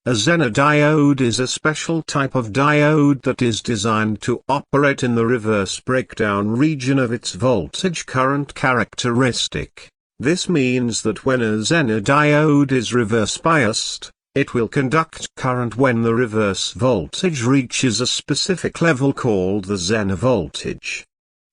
A Zener diode is a special type of diode that is designed to operate in the reverse breakdown region of its voltage current characteristic. This means that when a Zener diode is reverse biased, it will conduct current when the reverse voltage reaches a specific level called the Zener voltage.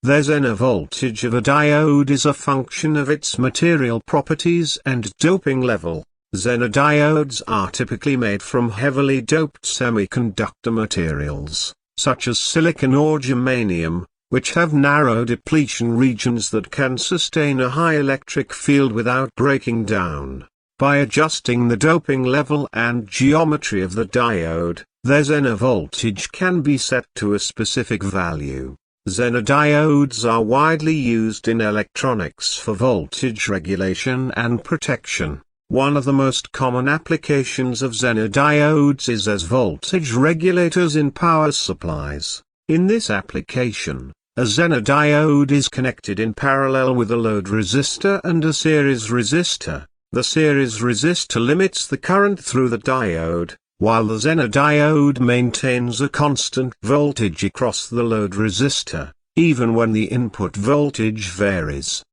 The Zener voltage of a diode is a function of its material properties and doping level. Zener diodes are typically made from heavily doped semiconductor materials, such as silicon or germanium, which have narrow depletion regions that can sustain a high electric field without breaking down. By adjusting the doping level and geometry of the diode, the Zener voltage can be set to a specific value. Zener diodes are widely used in electronics for voltage regulation and protection. One of the most common applications of Zener diodes is as voltage regulators in power supplies. In this application, a Zener diode is connected in parallel with a load resistor and a series resistor. The series resistor limits the current through the diode, while the Zener diode maintains a constant voltage across the load resistor, even when the input voltage varies.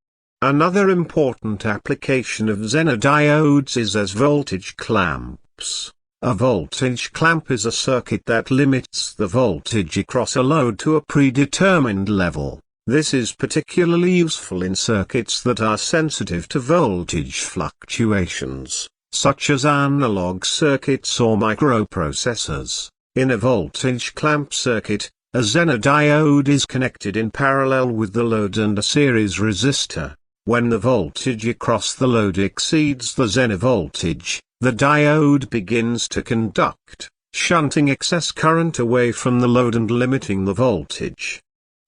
Another important application of Zener diodes is as voltage clamps. A voltage clamp is a circuit that limits the voltage across a load to a predetermined level. This is particularly useful in circuits that are sensitive to voltage fluctuations, such as analog circuits or microprocessors. In a voltage clamp circuit, a Zener diode is connected in parallel with the load and a series resistor. When the voltage across the load exceeds the Zener voltage, the diode begins to conduct, shunting excess current away from the load and limiting the voltage.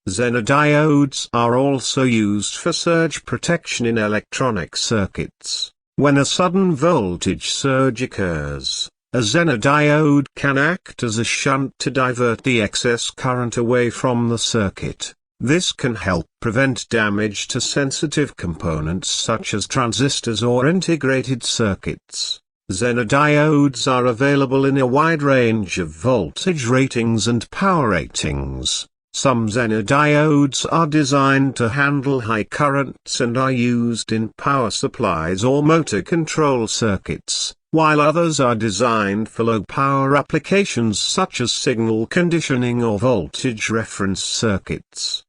Zener diodes are also used for surge protection in electronic circuits. When a sudden voltage surge occurs, a Zener diode can act as a shunt to divert the excess current away from the circuit. This can help prevent damage to sensitive components such as transistors or integrated circuits. Zener diodes are available in a wide range of voltage ratings and power ratings. Some Zener diodes are designed to handle high currents and are used in power supplies or motor control circuits, while others are designed for low power applications such as signal conditioning or voltage reference circuits.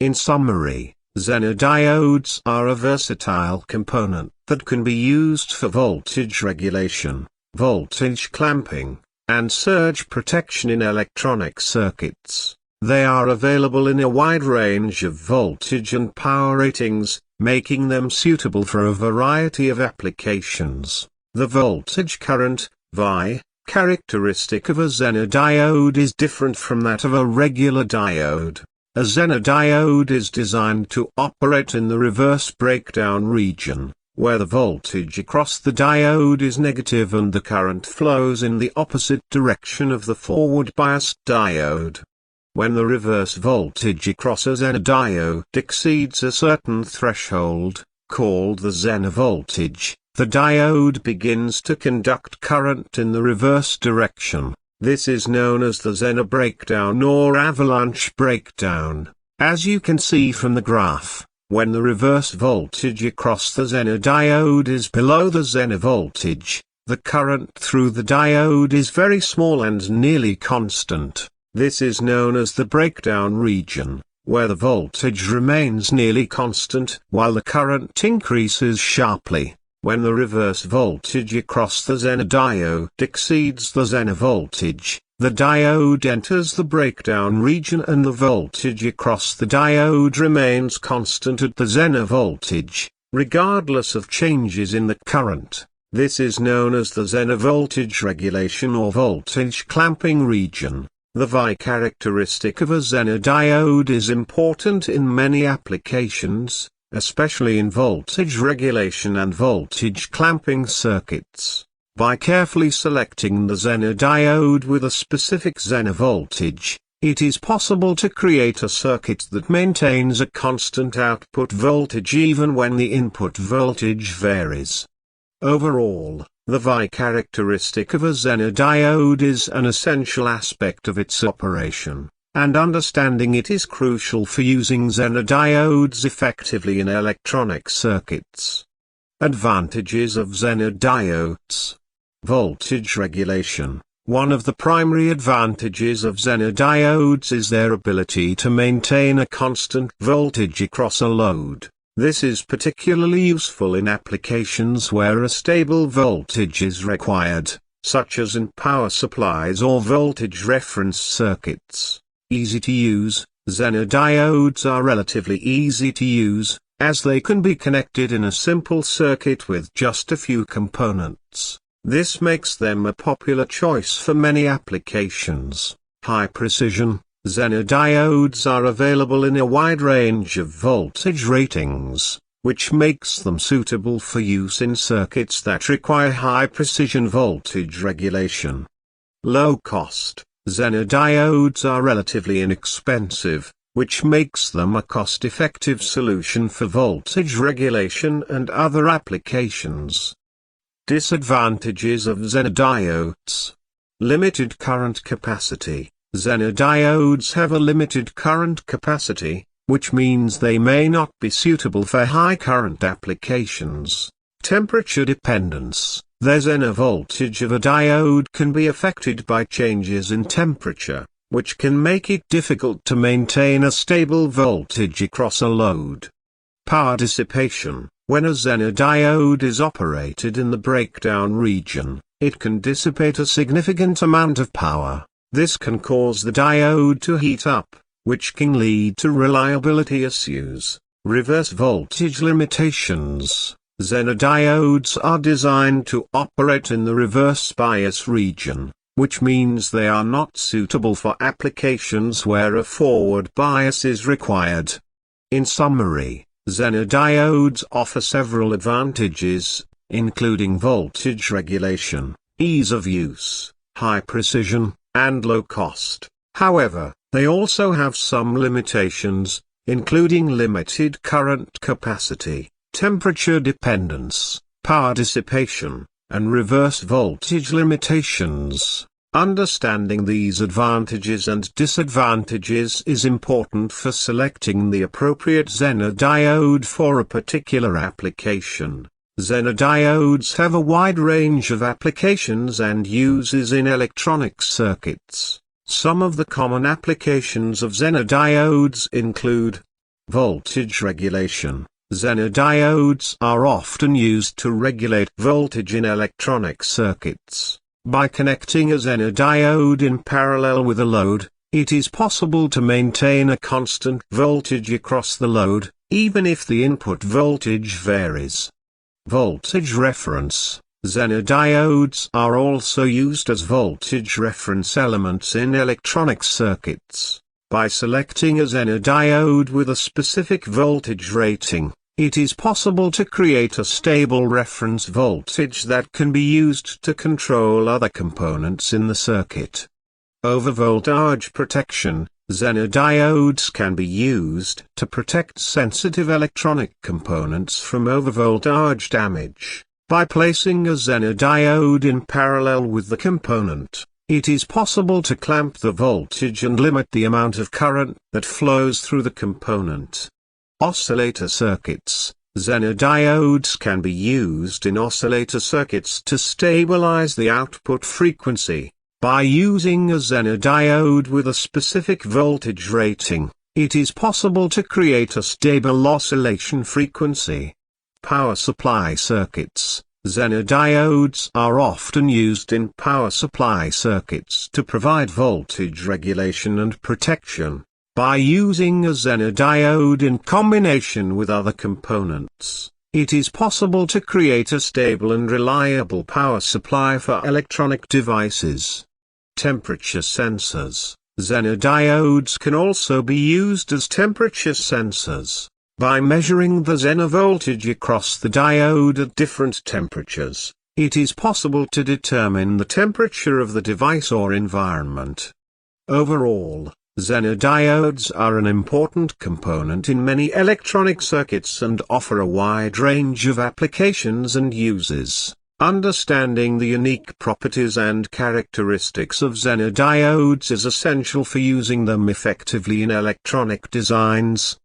In summary, Zener diodes are a versatile component that can be used for voltage regulation, voltage clamping, and surge protection in electronic circuits. They are available in a wide range of voltage and power ratings, making them suitable for a variety of applications. The voltage current, Vi, characteristic of a Zener diode is different from that of a regular diode. A Zener diode is designed to operate in the reverse breakdown region, where the voltage across the diode is negative and the current flows in the opposite direction of the forward biased diode. When the reverse voltage across a Zener diode exceeds a certain threshold, called the Zener voltage, the diode begins to conduct current in the reverse direction. This is known as the Zener breakdown or avalanche breakdown. As you can see from the graph, when the reverse voltage across the Zener diode is below the Zener voltage, the current through the diode is very small and nearly constant. This is known as the breakdown region, where the voltage remains nearly constant while the current increases sharply. When the reverse voltage across the Zener diode exceeds the Zener voltage, the diode enters the breakdown region and the voltage across the diode remains constant at the Zener voltage, regardless of changes in the current. This is known as the Zener voltage regulation or voltage clamping region. The Vi characteristic of a Zener diode is important in many applications, especially in voltage regulation and voltage clamping circuits. By carefully selecting the Zener diode with a specific Zener voltage, it is possible to create a circuit that maintains a constant output voltage even when the input voltage varies. Overall, The VI characteristic of a Zener diode is an essential aspect of its operation, and understanding it is crucial for using Zener diodes effectively in electronic circuits. Advantages of Zener diodes. Voltage regulation. One of the primary advantages of Zener diodes is their ability to maintain a constant voltage across a load. This is particularly useful in applications where a stable voltage is required, such as in power supplies or voltage reference circuits. Easy to use. Zener diodes are relatively easy to use, as they can be connected in a simple circuit with just a few components. This makes them a popular choice for many applications. High precision. Zener diodes are available in a wide range of voltage ratings, which makes them suitable for use in circuits that require high precision voltage regulation. Low cost. Zener diodes are relatively inexpensive, which makes them a cost-effective solution for voltage regulation and other applications. Disadvantages of Zener diodes. Limited current capacity. Zener diodes have a limited current capacity, which means they may not be suitable for high current applications. Temperature dependence. The Zener voltage of a diode can be affected by changes in temperature, which can make it difficult to maintain a stable voltage across a load. Power dissipation. When a Zener diode is operated in the breakdown region, it can dissipate a significant amount of power. This can cause the diode to heat up, which can lead to reliability issues. Reverse voltage limitations. Zener diodes are designed to operate in the reverse bias region, which means they are not suitable for applications where a forward bias is required. In summary, Zener diodes offer several advantages, including voltage regulation, ease of use, high precision, and low cost. However, they also have some limitations, including limited current capacity, temperature dependence, power dissipation, and reverse voltage limitations. Understanding these advantages and disadvantages is important for selecting the appropriate Zener diode for a particular application. Zener diodes have a wide range of applications and uses in electronic circuits. Some of the common applications of Zener diodes include voltage regulation. Zener diodes are often used to regulate voltage in electronic circuits. By connecting a Zener diode in parallel with a load, it is possible to maintain a constant voltage across the load, even if the input voltage varies. Voltage reference. Zener diodes are also used as voltage reference elements in electronic circuits. By selecting a Zener diode with a specific voltage rating, it is possible to create a stable reference voltage that can be used to control other components in the circuit. Overvoltage protection. Zener diodes can be used to protect sensitive electronic components from overvoltage damage. By placing a Zener diode in parallel with the component, it is possible to clamp the voltage and limit the amount of current that flows through the component. Oscillator circuits. Zener diodes can be used in oscillator circuits to stabilize the output frequency. By using a Zener diode with a specific voltage rating, it is possible to create a stable oscillation frequency. Power supply circuits. Zener diodes are often used in power supply circuits to provide voltage regulation and protection. By using a Zener diode in combination with other components, it is possible to create a stable and reliable power supply for electronic devices. Temperature sensors. Zener diodes can also be used as temperature sensors. By measuring the Zener voltage across the diode at different temperatures, it is possible to determine the temperature of the device or environment. Overall, Zener diodes are an important component in many electronic circuits and offer a wide range of applications and uses. Understanding the unique properties and characteristics of Zener diodes is essential for using them effectively in electronic designs,